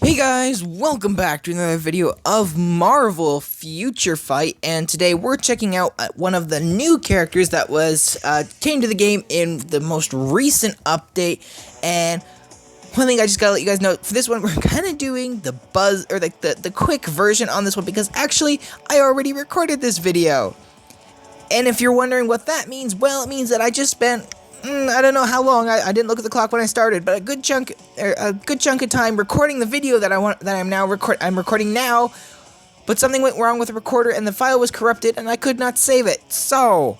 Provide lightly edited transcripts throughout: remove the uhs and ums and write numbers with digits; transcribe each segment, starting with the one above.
Hey guys, welcome back to another video of Marvel Future Fight, and today we're checking out one of the new characters that came to the game in the most recent update. And one thing I just gotta let you guys know, for this one we're kind of doing the the quick version on this one, because actually I already recorded this video. And if you're wondering what that means, well, it means that I just spent I don't know how long. I didn't look at the clock when I started, but a good chunk of time recording the video that I'm recording now. But something went wrong with the recorder, and the file was corrupted, and I could not save it. So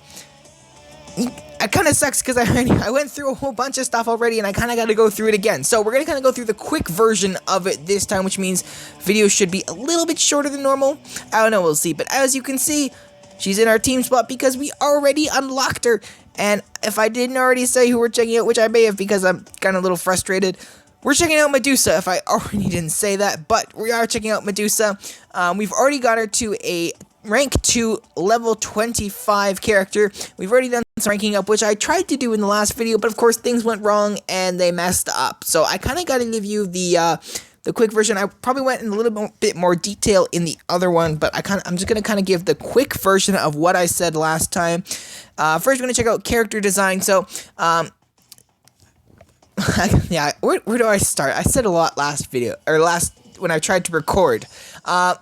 it kind of sucks because I went through a whole bunch of stuff already, and I kind of got to go through it again. So we're gonna kind of go through the quick version of it this time, which means videos should be a little bit shorter than normal. I don't know, we'll see. But as you can see, she's in our team spot because we already unlocked her. And if I didn't already say who we're checking out, which I may have because I'm kind of a little frustrated, we're checking out Medusa, if I already didn't say that, but we are checking out Medusa. We've already got her to a rank 2 level 25 character. We've already done some ranking up, which I tried to do in the last video, but of course things went wrong and they messed up. So I kind of got to give you the quick version. I probably went in a little bit more detail in the other one, but I'm just going to kind of give the quick version of what I said last time. First, we're going to check out character design. So, yeah, where do I start? I said a lot when I tried to record.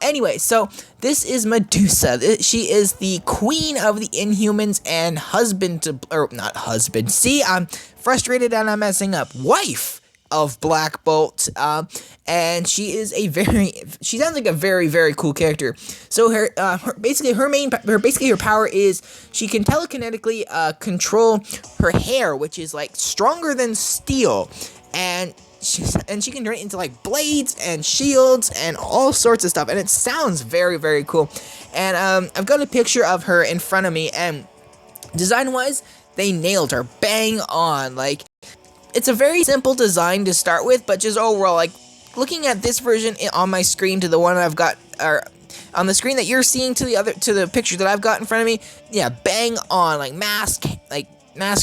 Anyway, so this is Medusa. She is the queen of the Inhumans and not husband. See, I'm frustrated and I'm messing up. Wife of Black Bolt, and she sounds like a very, very cool character. So her power is she can telekinetically control her hair, which is like stronger than steel, and she can turn it into like blades and shields and all sorts of stuff, and it sounds very, very cool. And I've got a picture of her in front of me, and design wise they nailed her bang on. Like, it's a very simple design to start with, but just overall, like, looking at this version on my screen to the one I've got, or on the screen that you're seeing to the picture that I've got in front of me, yeah, bang on, like mask,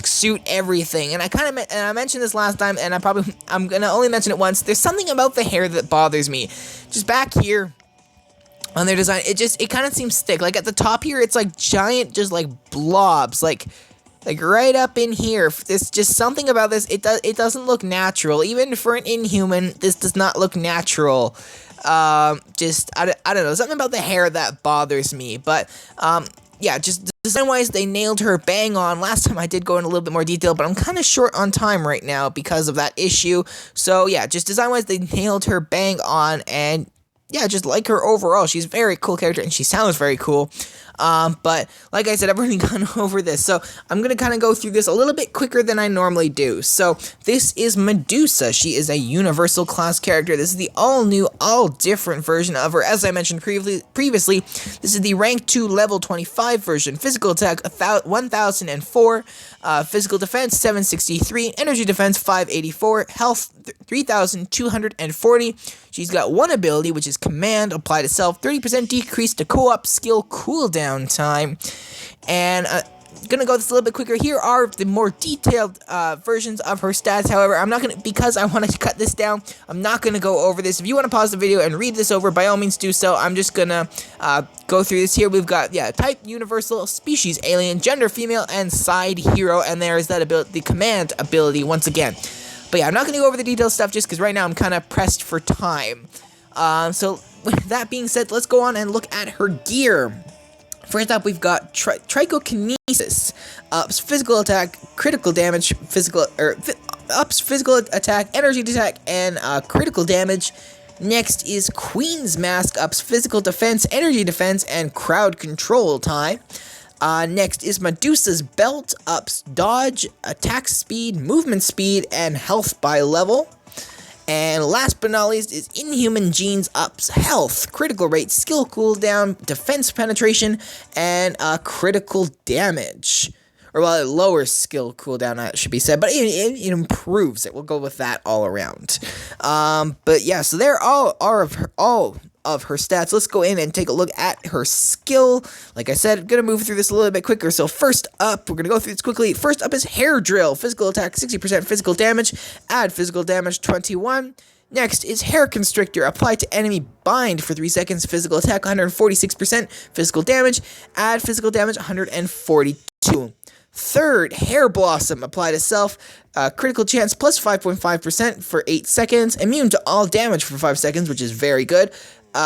suit, everything. And I mentioned this last time, and I'm gonna only mention it once. There's something about the hair that bothers me. Just back here on their design, it kind of seems thick. Like at the top here, it's like giant, just like blobs, like right up in here. There's just something about this. It doesn't look natural. Even for an Inhuman, this does not look natural. I don't know. Something about the hair that bothers me. But yeah, just design-wise, they nailed her bang on. Last time I did go in a little bit more detail, but I'm kind of short on time right now because of that issue. So yeah, just design-wise, they nailed her bang on, and yeah, just like her overall. She's a very cool character, and she sounds very cool. But like I said, I've already gone over this, so I'm going to kind of go through this a little bit quicker than I normally do. So this is Medusa. She is a universal class character. This is the all new, all different version of her. As I mentioned previously, this is the rank 2 level 25 version. Physical attack 1004, physical defense 763, energy defense 584, health 3240. She's got one ability, which is command, apply to self, 30% decrease to co-op skill cooldown time. And gonna go this a little bit quicker. Here are the more detailed versions of her stats. However, I'm not gonna, because I wanted to cut this down, I'm not gonna go over this. If you want to pause the video and read this over, by all means do so. I'm just gonna go through this here. We've got, yeah, type universal, species alien, gender female, and side hero. And there is that ability, the command ability once again. But yeah, I'm not going to go over the detailed stuff just because right now I'm kind of pressed for time. So with that being said, let's go on and look at her gear. First up, we've got Trichokinesis, ups physical attack, critical damage, ups physical attack, energy attack, and critical damage. Next is Queen's Mask, ups physical defense, energy defense, and crowd control time. Next is Medusa's Belt, ups dodge, attack speed, movement speed, and health by level. And last but not least is Inhuman Genes, ups health, critical rate, skill cooldown, defense penetration, and critical damage. Or, well, it lowers skill cooldown, that should be said, but it improves it. We'll go with that all around. But yeah, so there all of her stats. Let's go in and take a look at her skill. Like I said, I'm going to move through this a little bit quicker. So first up, we're going to go through this quickly. First up is Hair Drill. Physical attack 60%, physical damage. Add physical damage 21. Next is Hair Constrictor. Apply to enemy, bind for 3 seconds. Physical attack 146%. Physical damage. Add physical damage 142. Third, Hair Blossom. Apply to self. Critical chance plus 5.5% for 8 seconds. Immune to all damage for 5 seconds, which is very good.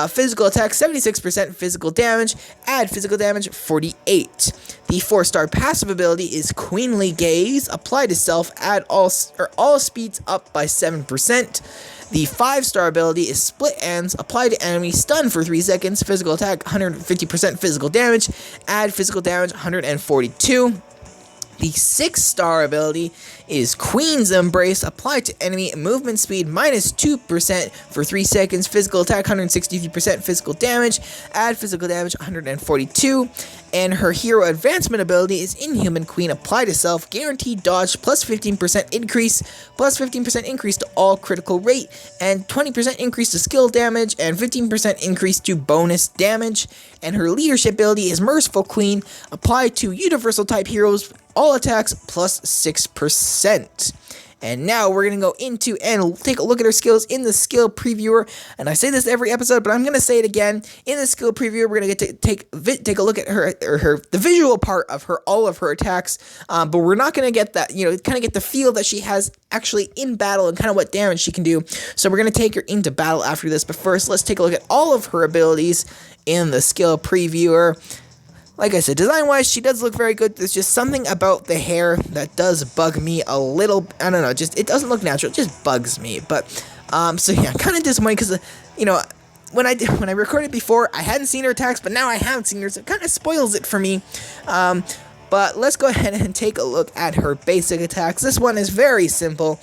Physical attack 76%. Physical damage. Add physical damage 48. The 4-star passive ability is Queenly Gaze. Apply to self. Add all speeds up by 7%. The 5-star ability is Split Ends. Apply to enemy, stun for 3 seconds. Physical attack 150% physical damage. Add physical damage 142. The 6-star ability is Queen's Embrace. Apply to enemy, movement speed minus 2% for 3 seconds. Physical attack 163% physical damage. Add physical damage 142. And her hero advancement ability is Inhuman Queen. Apply to self. Guaranteed dodge plus 15% increase. Plus 15% increase to all critical rate. And 20% increase to skill damage. And 15% increase to bonus damage. And her leadership ability is Merciful Queen. Apply to universal type heroes. All attacks plus 6%. And now we're going to go into and take a look at her skills in the skill previewer. And I say this every episode, but I'm going to say it again. In the skill previewer, we're going to get to take a look at her the visual part of all of her attacks. But we're not going to get that, kind of get the feel that she has actually in battle and kind of what damage she can do. So we're going to take her into battle after this. But first, let's take a look at all of her abilities in the skill previewer. Like I said, design-wise, she does look very good. There's just something about the hair that does bug me a little. I don't know, just it doesn't look natural. It just bugs me. But so yeah, kind of disappointed because when I recorded before, I hadn't seen her attacks, but now I have seen her, so it kind of spoils it for me. But let's go ahead and take a look at her basic attacks. This one is very simple.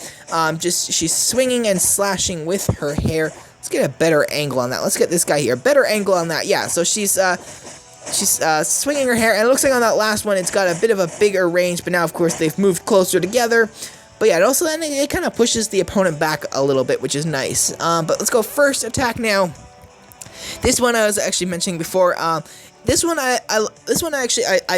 Just she's swinging and slashing with her hair. Let's get a better angle on that. Let's get this guy here. Better angle on that. Yeah. So she's swinging her hair, and it looks like on that last one, it's got a bit of a bigger range, but now, of course, they've moved closer together. But yeah, also then it kind of pushes the opponent back a little bit, which is nice. But let's go first attack now. This one I was actually mentioning before. This one I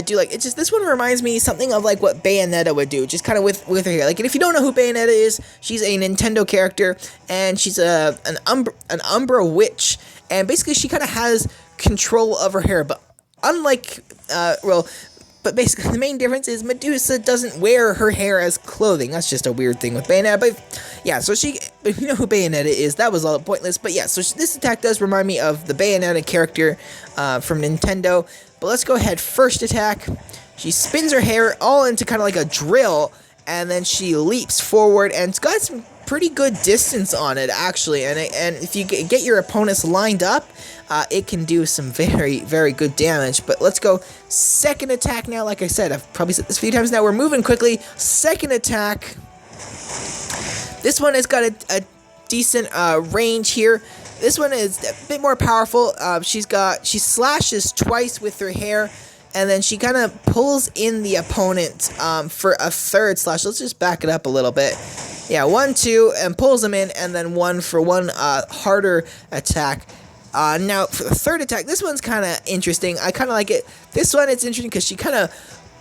do like. It's just, this one reminds me something of like what Bayonetta would do, just kind of with her hair. Like, and if you don't know who Bayonetta is, she's a Nintendo character, and she's an Umbra witch, and basically she kind of has control of her hair, but unlike, but basically the main difference is Medusa doesn't wear her hair as clothing. That's just a weird thing with Bayonetta, but yeah, so if you know who Bayonetta is, that was all pointless, but yeah, so this attack does remind me of the Bayonetta character from Nintendo. But let's go ahead, first attack, she spins her hair all into kind of like a drill, and then she leaps forward, and it's got some pretty good distance on it, actually, and if you get your opponents lined up, it can do some very, very good damage. But let's go second attack now. Like I said, I've probably said this a few times now, we're moving quickly. Second attack. This one has got a decent range here. This one is a bit more powerful. She slashes twice with her hair, and then she kind of pulls in the opponent for a third slash. Let's just back it up a little bit. Yeah, 1, 2, and pulls them in, and then one for one harder attack. Now, for the third attack, this one's kind of interesting. I kind of like it. This one, it's interesting because she kind of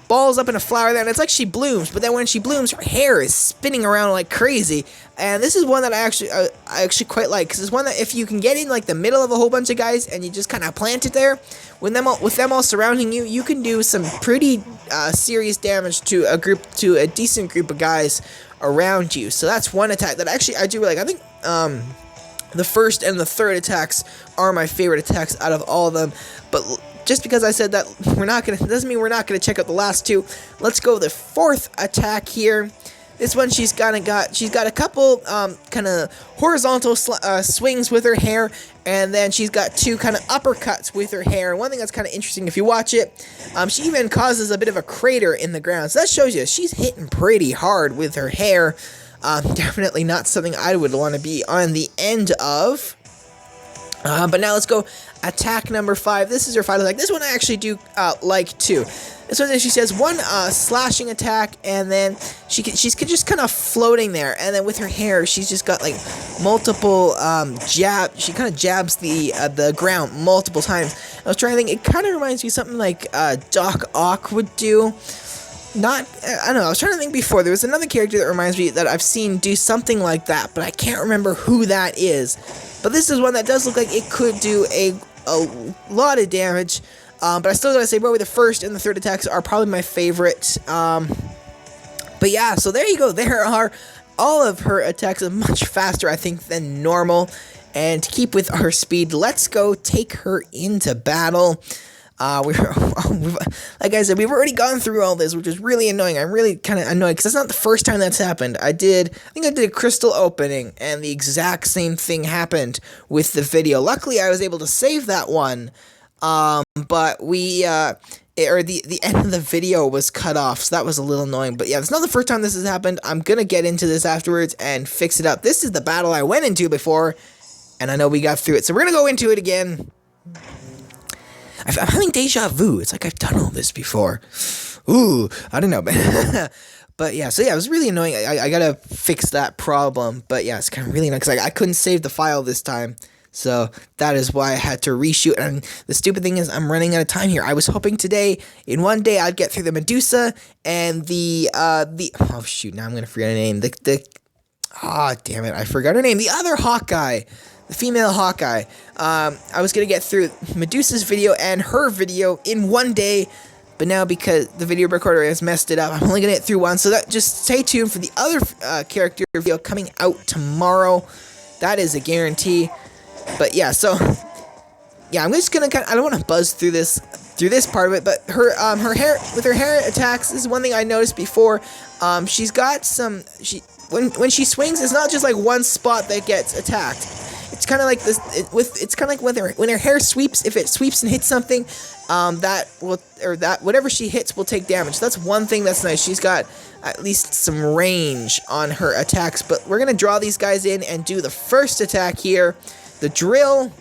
balls up in a flower there, and it's like she blooms, but then when she blooms, her hair is spinning around like crazy. And this is one that I actually quite like, because it's one that if you can get in like the middle of a whole bunch of guys and you just kind of plant it there, with them all surrounding you, you can do some pretty serious damage to a decent group of guys around you. So that's one attack that actually I do really like. I think the first and the third attacks are my favorite attacks out of all of them. But just because I said that doesn't mean we're not gonna check out the last two. Let's go with the fourth attack here. This one, she's got a couple kind of horizontal swings with her hair, and then she's got two kind of uppercuts with her hair. And one thing that's kind of interesting, if you watch it, she even causes a bit of a crater in the ground. So that shows you she's hitting pretty hard with her hair. Definitely not something I would want to be on the end of. But now let's go attack number 5. This is her final attack. This one I actually do like too. This one, she says one slashing attack, and then she's just kind of floating there, and then with her hair, she's just got like multiple jab. She kind of jabs the ground multiple times. I was trying to think. It kind of reminds me of something like Doc Ock would do. not, I don't know, I was trying to think before. There was another character that reminds me that I've seen do something like that, but I can't remember who that is. But this is one that does look like it could do a lot of damage. But I still gotta say, probably the first and the third attacks are probably my favorite. But yeah, so there you go. There are all of her attacks are much faster, I think, than normal. And to keep with her speed, let's go take her into battle. Like I said, we've already gone through all this, which is really annoying. I'm really kind of annoyed because that's not the first time that's happened. I think I did a crystal opening, and the exact same thing happened with the video. Luckily, I was able to save that one, but the end of the video was cut off, so that was a little annoying. But yeah, it's not the first time this has happened. I'm gonna get into this afterwards and fix it up. This is the battle I went into before, and I know we got through it, so we're gonna go into it again. I'm having deja vu. It's like I've done all this before. Ooh, I don't know, man. But yeah, so yeah, it was really annoying. I gotta fix that problem. But yeah, it's kind of really annoying because I couldn't save the file this time. So that is why I had to reshoot. And the stupid thing is I'm running out of time here. I was hoping today, in one day, I'd get through the Medusa and oh shoot, now I'm gonna forget her name. Damn it, I forgot her name. The other Hawkeye. The female Hawkeye. I was going to get through Medusa's video and her video in one day, but now because the video recorder has messed it up, I'm only going to get through one. So just stay tuned for the other character video coming out tomorrow. That is a guarantee. But yeah, so yeah, I'm just going to I don't want to buzz through this part of it, but her hair attacks, this is one thing I noticed before. She's got when she swings, it's not just like one spot that gets attacked. It's kind of like this. It's kind of like when her hair sweeps. If it sweeps and hits something, whatever she hits will take damage. So that's one thing that's nice. She's got at least some range on her attacks. But we're gonna draw these guys in and do the first attack here, the drill.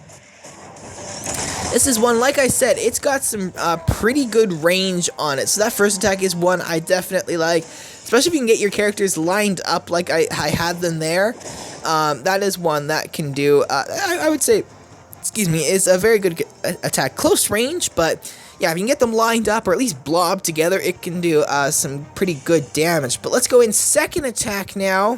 This is one, like I said, it's got some pretty good range on it. So that first attack is one I definitely like, especially if you can get your characters lined up like I had them there. That is one that can do, I would say, is a very good attack. Close range, but yeah, if you can get them lined up or at least blob together, it can do some pretty good damage. But let's go in second attack now.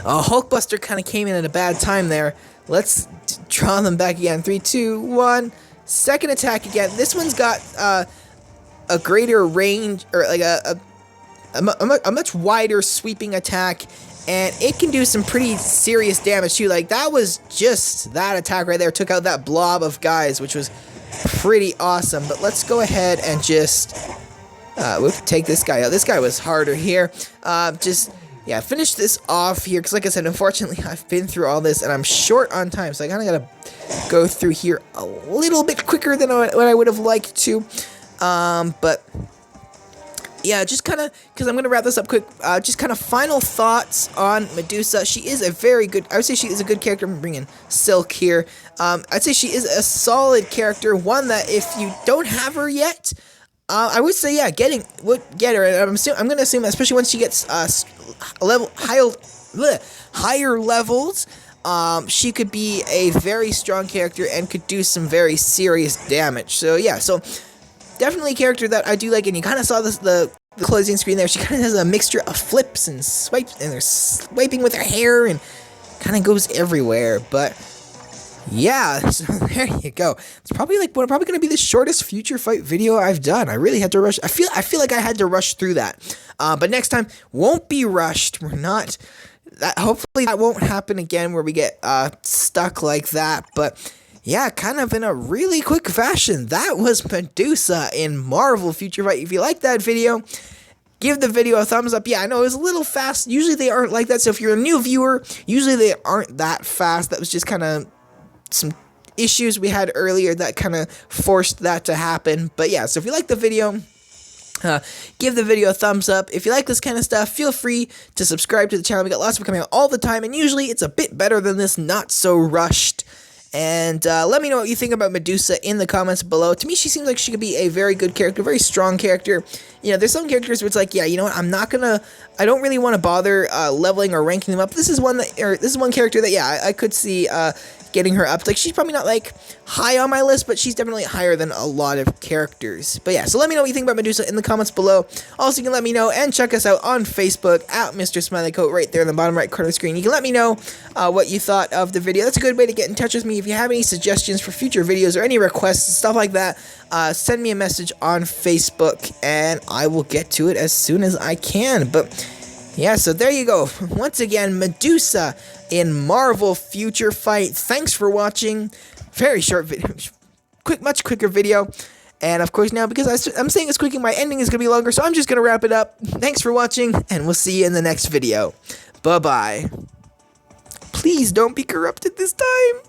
Hulkbuster kind of came in at a bad time there. Let's draw them back again. 3, 2, 1. Second attack again. This one's got a greater range, or like a much wider sweeping attack, and it can do some pretty serious damage too. Like that was just that attack right there took out that blob of guys, which was pretty awesome. But let's go ahead and just we'll take this guy out. This guy was harder here. Finish this off here, because like I said, unfortunately, I've been through all this, and I'm short on time, so I kind of gotta go through here a little bit quicker than what I would have liked to. But yeah, just kind of, because I'm going to wrap this up quick, just kind of final thoughts on Medusa. She is a very good, I would say she is a good character. I'm bringing Silk here. I'd say she is a solid character, one that if you don't have her yet, I would say, yeah, get her. And I'm going to assume, especially once she gets higher levels, she could be a very strong character and could do some very serious damage. So yeah, so definitely a character that I do like, and you kind of saw this the closing screen there. She kind of has a mixture of flips and swipes, and they're swiping with her hair and kind of goes everywhere. But yeah, so there you go. It's probably going to be the shortest Future Fight video I've done. I really had to rush. I feel like I had to rush through that. But next time won't be rushed. We're not. Hopefully that won't happen again where we get stuck like that. But yeah, kind of in a really quick fashion, that was Medusa in Marvel Future Fight. If you like that video, give the video a thumbs up. Yeah, I know it was a little fast. Usually they aren't like that. So if you're a new viewer, usually they aren't that fast. That was just kind of some issues we had earlier that kind of forced that to happen. But yeah, so if you like the video, give the video a thumbs up. If you like this kind of stuff, feel free to subscribe to the channel. We got lots of coming out all the time, and usually it's a bit better than this, not so rushed. And let me know what you think about Medusa in the comments below. To me, she seems like she could be a very good character, very strong character. You know, there's some characters where it's like, yeah, you know what, I don't really want to bother leveling or ranking them up. This is one character that, yeah, I could see getting her up. Like, she's probably not, like, high on my list, but she's definitely higher than a lot of characters. But yeah, so let me know what you think about Medusa in the comments below. Also, you can let me know and check us out on Facebook at Mr. Smiley Coat right there in the bottom right corner of the screen. You can let me know what you thought of the video. That's a good way to get in touch with me. If you have any suggestions for future videos or any requests and stuff like that, send me a message on Facebook, and I will get to it as soon as I can. But yeah, so there you go. Once again, Medusa in Marvel Future Fight. Thanks for watching. Very short video. Much quicker video. And of course now, because I'm saying it's quick, my ending is going to be longer, so I'm just going to wrap it up. Thanks for watching, and we'll see you in the next video. Bye-bye. Please don't be corrupted this time.